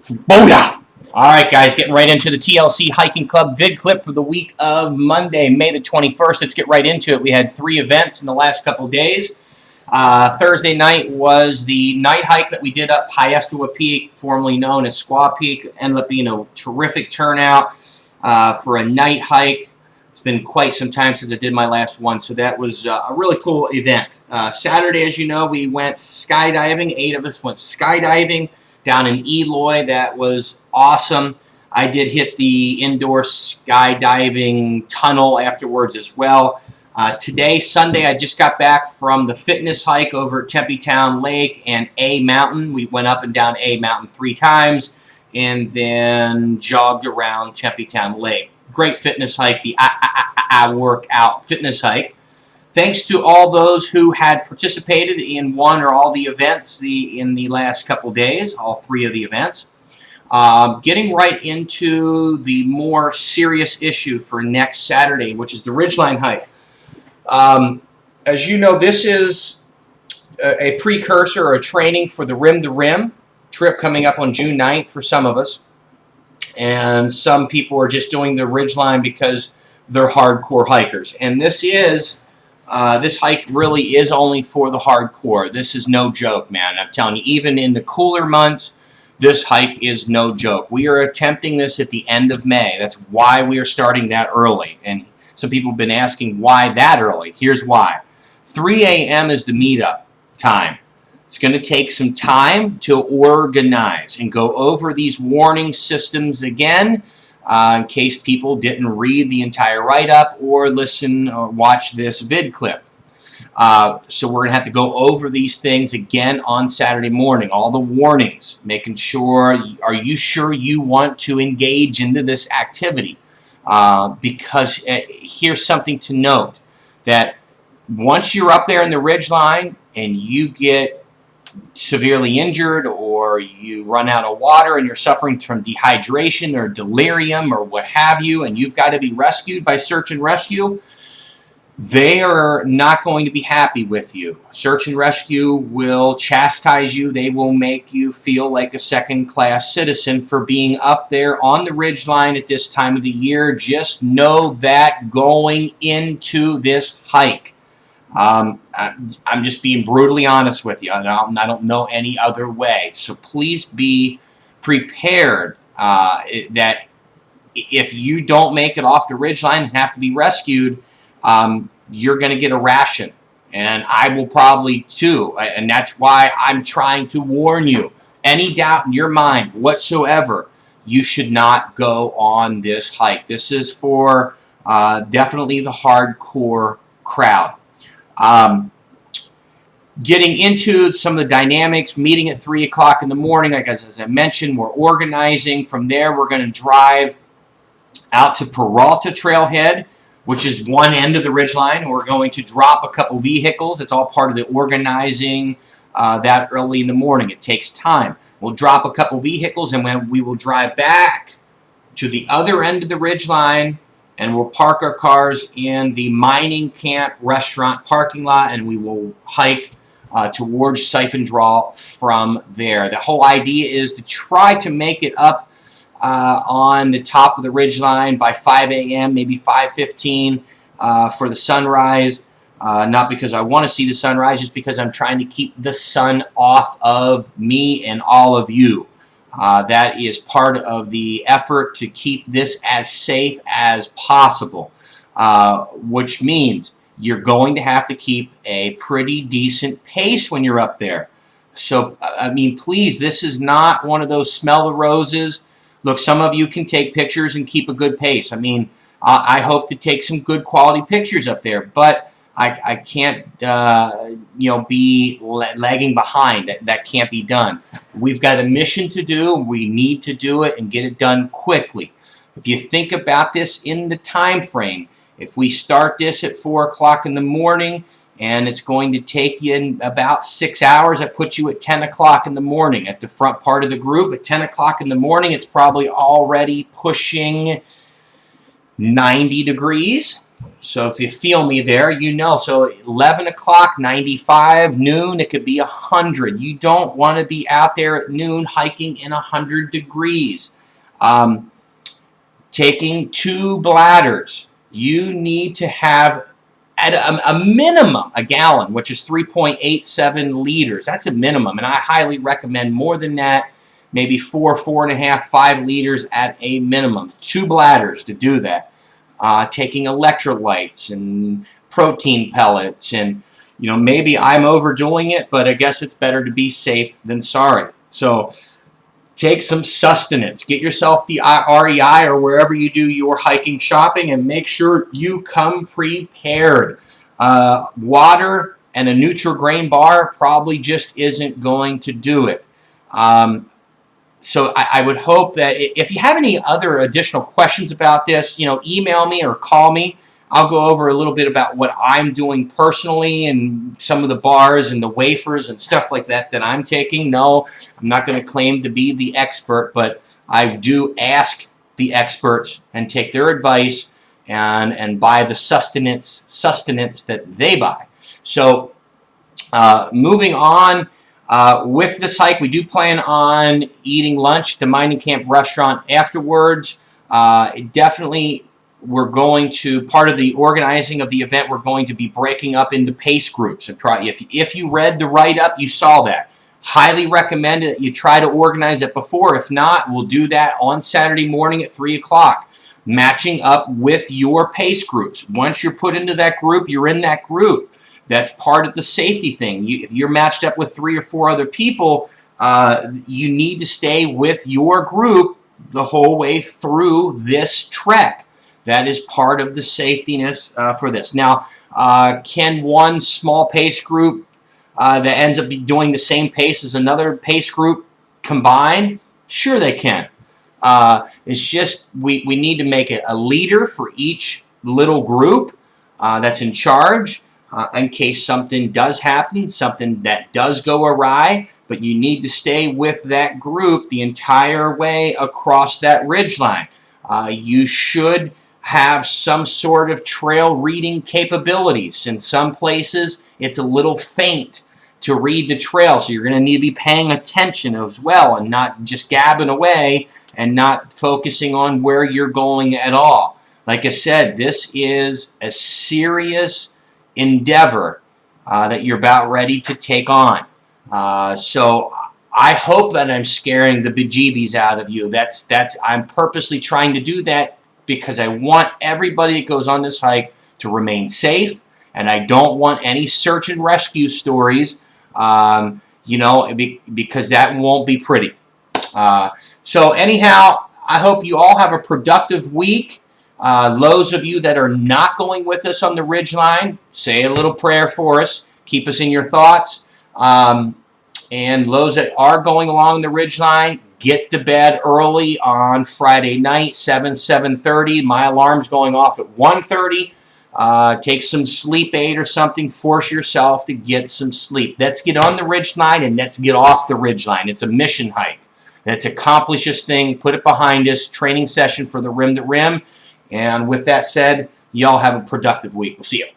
Booyah! All right, guys, getting right into the TLC Hiking Club vid clip for the week of Monday, May the 21st. Let's get right into it. We had 3 events in the last couple of days. Thursday night was the night hike that we did up Piestewa Peak, formerly known as Squaw Peak. Ended up being a terrific turnout for a night hike. It's been quite some time since I did my last one, so that was a really cool event. Saturday, as you know, we went skydiving. 8 of us went skydiving down in Eloy. That was awesome. I did hit the indoor skydiving tunnel afterwards as well. Today, Sunday, I just got back from the fitness hike over at Tempe Town Lake and A Mountain. We went up and down A Mountain 3 times and then jogged around Tempe Town Lake. Great fitness hike, the workout fitness hike. Thanks to all those who had participated in one or all the events in the last couple days, all 3 of the events. Getting right into the more serious issue for next Saturday, which is the Ridgeline hike. As you know, this is a precursor or a training for the Rim to Rim trip coming up on June 9th for some of us. And some people are just doing the Ridgeline because they're hardcore hikers. And this hike really is only for the hardcore. This is no joke, man. I'm telling you, even in the cooler months, this hike is no joke. We are attempting this at the end of May. That's why we are starting that early. And some people have been asking why that early. Here's why. 3 a.m. is the meetup time. It's going to take some time to organize and go over these warning systems again in case people didn't read the entire write-up or listen or watch this vid clip. So we're going to have to go over these things again on Saturday morning. All the warnings, making sure, are you sure you want to engage into this activity? Because here's something to note, that once you're up there in the ridgeline and you get severely injured or you run out of water and you're suffering from dehydration or delirium or what have you, and you've got to be rescued by search and rescue, they are not going to be happy with you. Search and rescue will chastise you. They will make you feel like a second-class citizen for being up there on the ridgeline at this time of the year. Just know that going into this hike. I'm just being brutally honest with you. I don't know any other way. So please be prepared that if you don't make it off the ridgeline and have to be rescued, you're going to get a ration. And I will probably too. And that's why I'm trying to warn you. Any doubt in your mind whatsoever, you should not go on this hike. This is for definitely the hardcore crowd. Getting into some of the dynamics, meeting at 3 o'clock in the morning. Like as I mentioned, we're organizing. From there, we're going to drive out to Peralta Trailhead, which is one end of the ridgeline, and we're going to drop a couple vehicles. It's all part of the organizing that early in the morning. It takes time. We'll drop a couple vehicles, and then we will drive back to the other end of the ridgeline, and we'll park our cars in the mining camp restaurant parking lot, and we will hike towards Siphon Draw from there. The whole idea is to try to make it up on the top of the ridgeline by 5 a.m., maybe 5:15 for the sunrise. Not because I want to see the sunrise, just because I'm trying to keep the sun off of me and all of you. That is part of the effort to keep this as safe as possible, which means you're going to have to keep a pretty decent pace when you're up there. So, I mean, please, this is not one of those smell the roses. Look, some of you can take pictures and keep a good pace. I mean, I hope to take some good quality pictures up there, but I can't, be lagging behind. That can't be done. We've got a mission to do. We need to do it and get it done quickly. If you think about this in the time frame, if we start this at 4 o'clock in the morning and it's going to take you in about 6 hours, that puts you at 10 o'clock in the morning at the front part of the group. At 10 o'clock in the morning, it's probably already pushing 90 degrees. So if you feel me there, you know. So 11 o'clock, 95, noon, it could be 100. You don't want to be out there at noon hiking in 100 degrees. Taking 2 bladders. You need to have at a minimum a gallon, which is 3.87 liters. That's a minimum, and I highly recommend more than that, maybe 4, 4.5, 5 liters at a minimum. 2 bladders to do that. Taking electrolytes and protein pellets, and maybe I'm overdoing it, but I guess it's better to be safe than sorry. So take some sustenance. Get yourself the REI or wherever you do your hiking shopping, and make sure you come prepared. Water and a Nutri-Grain bar probably just isn't going to do it. So I would hope that if you have any other additional questions about this, email me or call me. I'll go over a little bit about what I'm doing personally and some of the bars and the wafers and stuff like that that I'm taking. No, I'm not going to claim to be the expert, but I do ask the experts and take their advice and buy the sustenance that they buy. So moving on. With this hike, we do plan on eating lunch at the mining camp restaurant afterwards. Definitely, we're going to, part of the organizing of the event, we're going to be breaking up into pace groups. And try, if you read the write-up, you saw that. Highly recommend that you try to organize it before. If not, we'll do that on Saturday morning at 3 o'clock, matching up with your pace groups. Once you're put into that group, you're in that group. That's part of the safety thing. If you're matched up with 3 or 4 other people, you need to stay with your group the whole way through this trek. That is part of the safetiness for this. Now, can one small pace group that ends up doing the same pace as another pace group combine? Sure they can. It's just we need to make it a leader for each little group that's in charge. In case something does happen, something that does go awry, but you need to stay with that group the entire way across that ridgeline. You should have some sort of trail reading capabilities. In some places, it's a little faint to read the trail, so you're going to need to be paying attention as well and not just gabbing away and not focusing on where you're going at all. Like I said, this is a serious endeavor that you're about ready to take on. So I hope that I'm scaring the bejeebies out of you. I'm purposely trying to do that because I want everybody that goes on this hike to remain safe, and I don't want any search and rescue stories, because that won't be pretty. So anyhow, I hope you all have a productive week. Those of you that are not going with us on the ridgeline, say a little prayer for us. Keep us in your thoughts. And those that are going along the ridgeline, get to bed early on Friday night, 7:30. My alarm's going off at 1:30. Take some sleep aid or something. Force yourself to get some sleep. Let's get on the ridgeline and let's get off the ridgeline. It's a mission hike. Let's accomplish this thing. Put it behind us. Training session for the rim to rim. And with that said, y'all have a productive week. We'll see you.